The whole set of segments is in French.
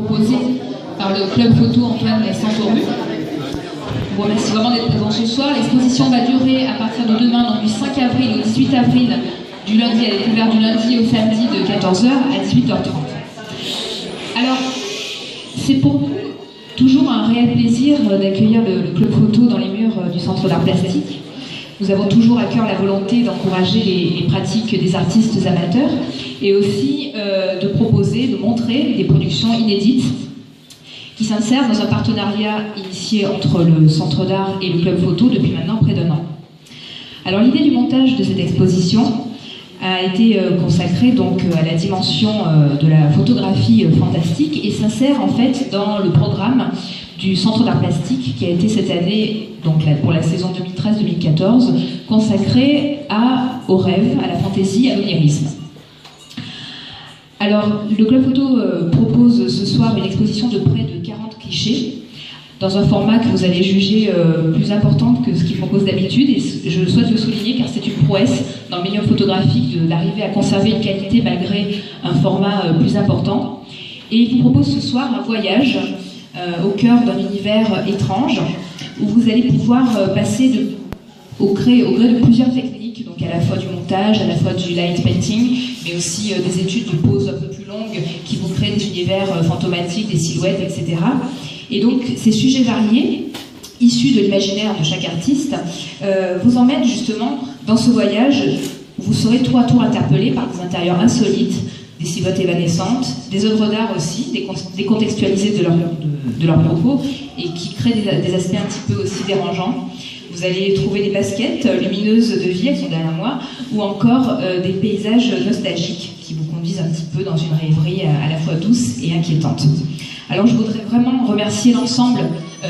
proposé par le club photo Antoine Saint-Auru. Je vous remercie vraiment d'être présent ce soir. L'exposition va durer à partir de demain, donc du 5 avril au 18 avril, du lundi, elle est ouverte du lundi au samedi de 14h à 18h30. Alors, c'est pour nous toujours un réel plaisir d'accueillir le club photo dans les murs du Centre d'art plastique. Nous avons toujours à cœur la volonté d'encourager les pratiques des artistes amateurs et aussi de proposer, de montrer des productions inédites qui s'insèrent dans un partenariat initié entre le Centre d'art et le club photo depuis maintenant près d'1 an. Alors l'idée du montage de cette exposition a été consacrée donc à la dimension de la photographie fantastique et s'insère en fait dans le programme du Centre d'art plastique qui a été cette année, donc pour la saison 2013-2014, consacré au rêve, à la fantaisie, à l'onirisme. Alors, le club photo propose ce soir une exposition de près de 40 clichés dans un format que vous allez juger plus important que ce qu'il propose d'habitude, et je souhaite le souligner car c'est une prouesse dans le milieu photographique d'arriver à conserver une qualité malgré un format plus important. Et il vous propose ce soir un voyage au cœur d'un univers étrange où vous allez pouvoir passer au gré de plusieurs techniques, donc à la fois du montage, à la fois du light painting, mais aussi des études de pose un peu plus longues qui vous créent des univers fantomatiques, des silhouettes, etc. Et donc ces sujets variés, issus de l'imaginaire de chaque artiste, vous emmènent justement dans ce voyage où vous serez tour à tour interpellés par des intérieurs insolites, des silhouettes évanescentes, des œuvres d'art aussi, décontextualisées de leurs propos et qui créent des aspects un petit peu aussi dérangeants. Vous allez trouver des baskets lumineuses de vie, elles sont derrière moi, ou encore des paysages nostalgiques qui vous conduisent un petit peu dans une rêverie à la fois douce et inquiétante. Alors je voudrais vraiment remercier l'ensemble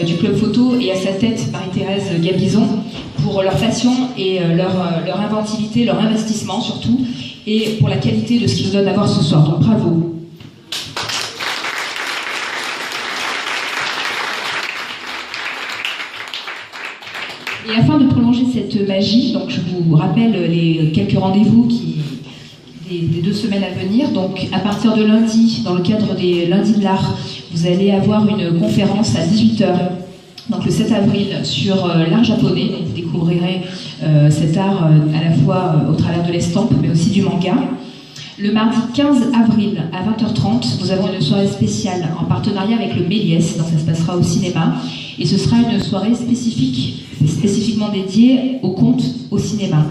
du club photo et à sa tête Marie-Thérèse Gabizon pour leur passion et leur inventivité, leur investissement surtout, et pour la qualité de ce qu'ils nous donnent à voir ce soir. Donc bravo. Et afin de prolonger cette magie, donc je vous rappelle les quelques rendez-vous des 2 semaines à venir. Donc à partir de lundi, dans le cadre des lundis de l'art, vous allez avoir une conférence à 18h, donc le 7 avril, sur l'art japonais. Donc vous découvrirez cet art à la fois au travers de l'estampe, mais aussi du manga. Le mardi 15 avril à 20h30, nous avons une soirée spéciale en partenariat avec le Méliès, donc ça se passera au cinéma. Et ce sera une soirée spécifiquement dédiée au conte au cinéma.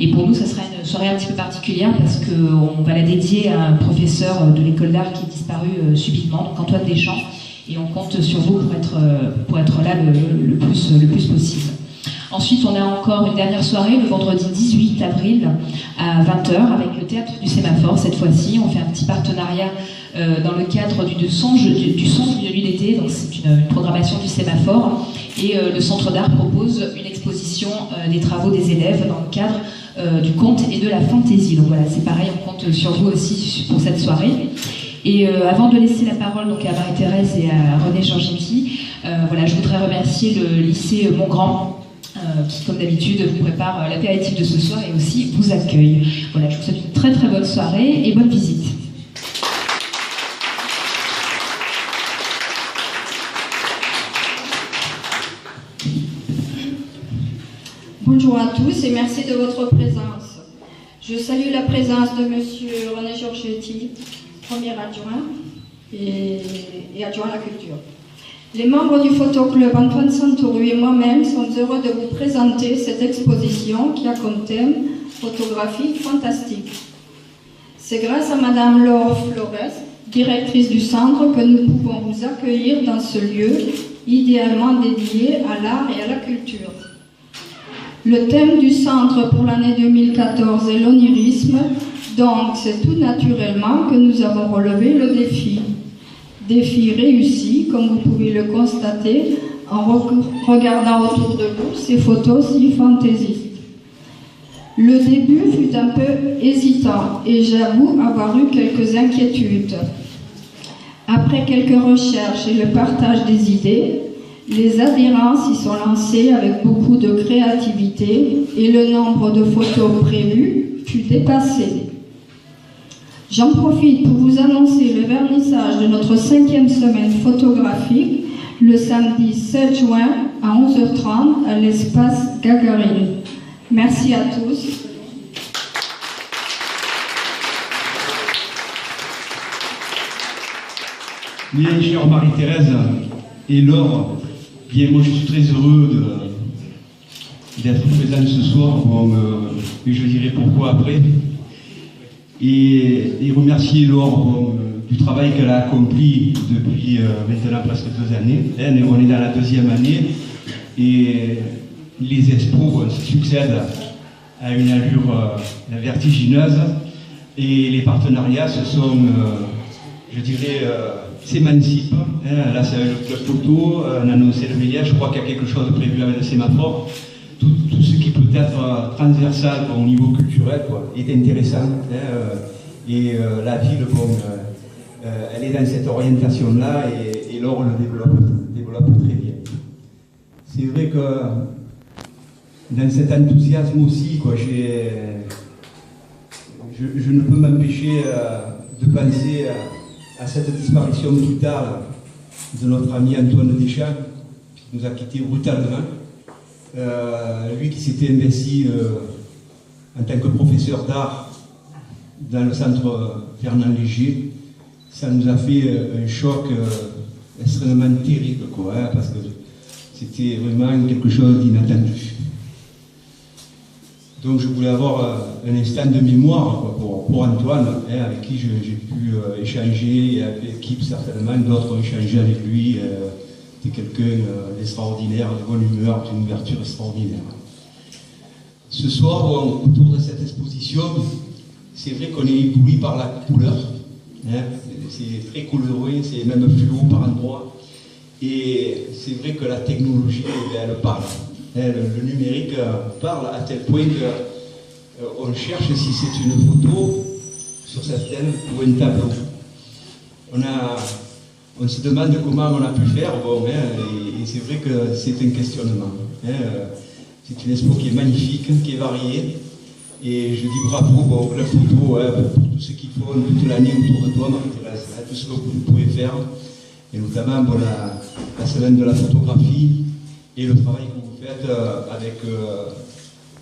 Et pour nous, ça sera une soirée un petit peu particulière parce qu'on va la dédier à un professeur de l'école d'art qui est disparu subitement, donc Antoine Deschamps. Et on compte sur vous pour être là le plus possible. Ensuite, on a encore une dernière soirée le vendredi 18 avril à 20h avec le Théâtre du Sémaphore. Cette fois-ci, on fait un petit partenariat dans le cadre du songe d'une nuit d'été. Donc c'est une programmation du Sémaphore. Et le Centre d'art propose une exposition des travaux des élèves dans le cadre du conte et de la fantaisie. Donc voilà, c'est pareil, on compte sur vous aussi pour cette soirée. Et avant de laisser la parole donc, à Marie-Thérèse et à René Georgietti, voilà, je voudrais remercier le lycée Montgrand qui, comme d'habitude, vous prépare l'apéritif de ce soir et aussi vous accueille. Voilà, je vous souhaite une très très bonne soirée et bonne visite. Bonjour à tous et merci de votre présence. Je salue la présence de Monsieur René Georgietti, premier adjoint et adjoint à la culture. Les membres du photoclub Antoine Saint-Auru et moi-même sommes heureux de vous présenter cette exposition qui a comme thème photographie fantastique. C'est grâce à Madame Laure Flores, directrice du centre, que nous pouvons vous accueillir dans ce lieu idéalement dédié à l'art et à la culture. Le thème du centre pour l'année 2014 est l'onirisme, donc c'est tout naturellement que nous avons relevé le défi. Défi réussi, comme vous pouvez le constater en regardant autour de vous ces photos si fantaisistes. Le début fut un peu hésitant et j'avoue avoir eu quelques inquiétudes. Après quelques recherches et le partage des idées, les adhérents s'y sont lancés avec beaucoup de créativité et le nombre de photos prévues fut dépassé. J'en profite pour vous annoncer le vernissage de notre 5e semaine photographique le samedi 7 juin à 11h30 à l'espace Gagarine. Merci à tous. Bien, chère Marie-Thérèse et Laure, bien, moi je suis très heureux d'être présent ce soir, et je dirai pourquoi après. Et remercier Laure du travail qu'elle a accompli depuis maintenant presque 2 années. On est dans la 2e année et les expos se succèdent à une allure vertigineuse et les partenariats se sont, je dirais, s'émancipent. Là c'est le club photo, on a annoncé le méliage, je crois qu'il y a quelque chose de prévu avec le sémaphore. Tout ce qui peut être transversal au niveau culturel est intéressant. Et la ville, elle est dans cette orientation-là et Laure le développe très bien. C'est vrai que dans cet enthousiasme aussi, je ne peux m'empêcher de penser à cette disparition brutale de notre ami Antoine Deschamps, qui nous a quittés brutalement. Lui qui s'était investi en tant que professeur d'art dans le centre Fernand Léger, ça nous a fait un choc extrêmement terrible, parce que c'était vraiment quelque chose d'inattendu. Donc je voulais avoir un instant de mémoire pour Antoine, avec qui j'ai pu échanger, et avec l'équipe certainement, d'autres ont échangé avec lui. C'était quelqu'un d'extraordinaire, de bonne humeur, d'une ouverture extraordinaire. Ce soir, autour de cette exposition, c'est vrai qu'on est ébloui par la couleur. C'est très coloré, c'est même fluo par endroits. Et c'est vrai que la technologie, elle parle. Le numérique parle à tel point qu'on cherche si c'est une photo sur cette scène ou un tableau. On se demande comment on a pu faire, et c'est vrai que c'est un questionnement. C'est une expo qui est magnifique, qui est variée, et je dis bravo pour la photo, pour tout ce qu'ils font toute l'année autour de toi, Marie-Thérèse, tout ce que vous pouvez faire, et notamment la semaine de la photographie, et le travail que vous faites avec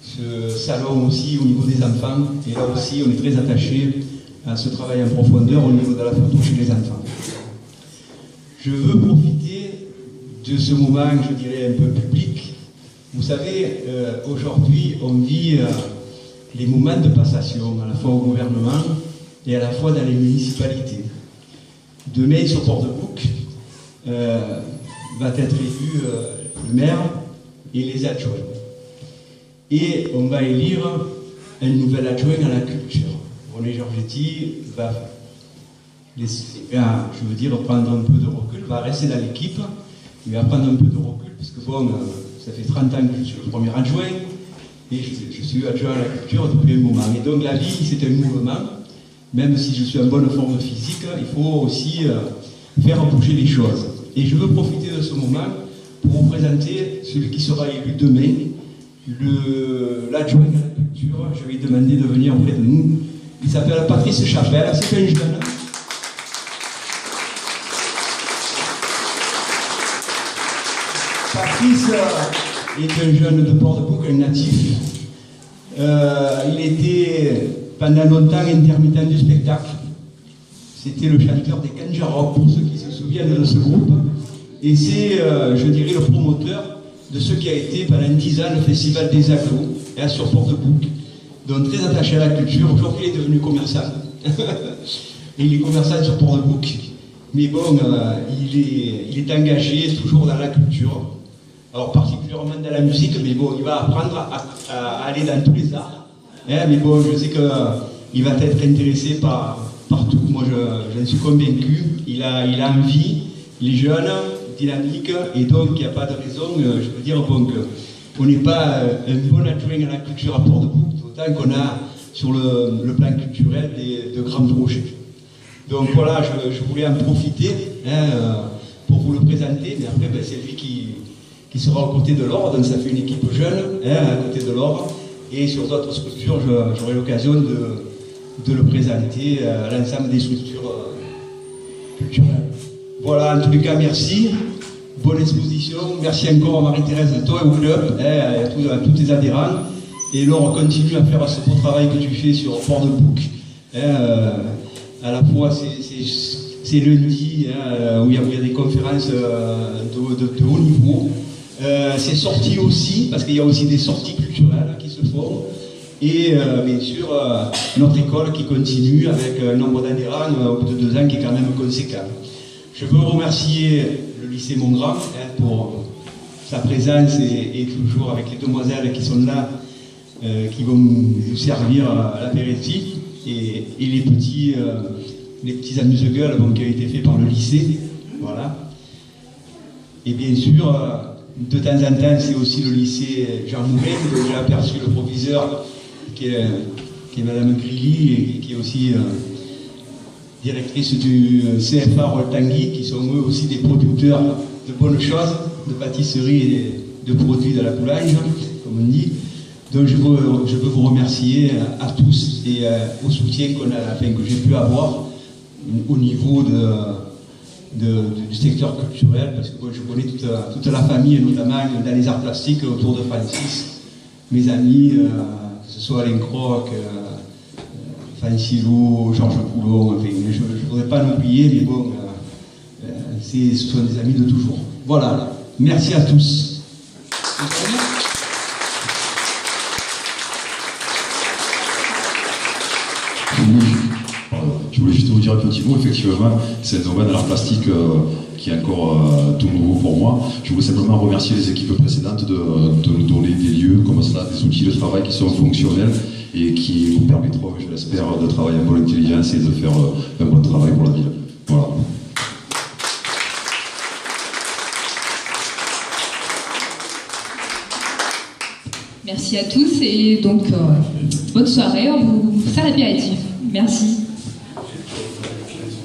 ce salon aussi au niveau des enfants, et là aussi on est très attachés à ce travail en profondeur au niveau de la photo chez les enfants. Je veux profiter de ce moment, je dirais, un peu public. Vous savez, aujourd'hui, on vit les moments de passation, à la fois au gouvernement et à la fois dans les municipalités. Demain, sur Port-de-Bouc, va être élu le maire et les adjoints. Et on va élire un nouvel adjoint à la culture. René Georgetti va je veux dire, prendre un peu de recul, va rester dans l'équipe, il va prendre un peu de recul, parce que ça fait 30 ans que je suis le premier adjoint, et je suis adjoint à la culture depuis un moment. Et donc la vie, c'est un mouvement, même si je suis en bonne forme physique, il faut aussi faire bouger les choses. Et je veux profiter de ce moment pour vous présenter celui qui sera élu demain, l'adjoint à la culture. Je vais lui demander de venir auprès de nous. Il s'appelle Patrice Chapelle, c'est un jeune. Patrice est un jeune de Port-de-Bouc, un natif. Il était pendant longtemps intermittent du spectacle. C'était le chanteur des Kanjarok, pour ceux qui se souviennent de ce groupe. Et c'est, je dirais, le promoteur de ce qui a été pendant 10 ans le Festival des Agglos, sur Port-de-Bouc. Donc très attaché à la culture. Aujourd'hui, il est devenu commerçant. Et il est commerçant sur Port-de-Bouc. Mais bon, il est engagé toujours dans la culture. Alors particulièrement dans la musique, mais bon, il va apprendre à aller dans tous les arts. Mais bon, je sais qu'il va être intéressé par tout. Moi, j'en suis convaincu. Il a envie, il est jeune, dynamique, et donc il n'y a pas de raison, je veux dire, qu'on n'est pas un bon adjoint à la culture à Port-de-Bouc, d'autant qu'on a sur le plan culturel de grands projets. Donc voilà, je voulais en profiter pour vous le présenter, mais après, c'est lui qui sera aux côtés de Laure, donc ça fait une équipe jeune à côté de Laure, et sur d'autres structures, j'aurai l'occasion de le présenter à l'ensemble des structures culturelles. Voilà, en tous les cas, merci. Bonne exposition. Merci encore à Marie-Thérèse, toi et au club, à tous tes adhérents. Et Laure, continue à faire ce beau travail que tu fais sur Port de Bouc. À la fois, c'est lundi, où il y a des conférences de haut niveau. C'est sorti aussi, parce qu'il y a aussi des sorties culturelles qui se font. Et bien sûr, notre école qui continue avec un nombre d'adhérents au bout de 2 ans qui est quand même conséquent. Je veux remercier le lycée Montgrand pour sa présence et toujours avec les demoiselles qui sont là, qui vont nous servir à l'apéritif, et les petits amuse-gueules qui ont été faits par le lycée. Voilà. Et bien sûr, de temps en temps, c'est aussi le lycée Jean Mouret, dont j'ai aperçu le proviseur, qui est Madame Grilly, et qui est aussi directrice du CFA Roltangui, qui sont eux aussi des producteurs de bonnes choses, de pâtisserie et de produits de la boulange, comme on dit. Donc je veux vous remercier à tous et au soutien que j'ai pu avoir au niveau du secteur culturel, parce que moi, je connais toute la famille, notamment dans les arts plastiques autour de Francis, mes amis, que ce soit Alain Croc, Fancy Lou, Georges Coulon, enfin, je ne voudrais pas l'oublier, mais bon, ce sont des amis de toujours. Voilà, merci à tous. Je voulais juste vous dire un petit mot. Effectivement, c'est un domaine de l'art plastique qui est encore tout nouveau pour moi. Je voulais simplement remercier les équipes précédentes de nous donner des lieux comme cela, des outils de travail qui sont fonctionnels et qui vous permettront, je l'espère, de travailler en bonne intelligence et de faire un bon travail pour la ville. Voilà. Merci à tous et donc bonne soirée, on vous sert l'apéritif. Merci.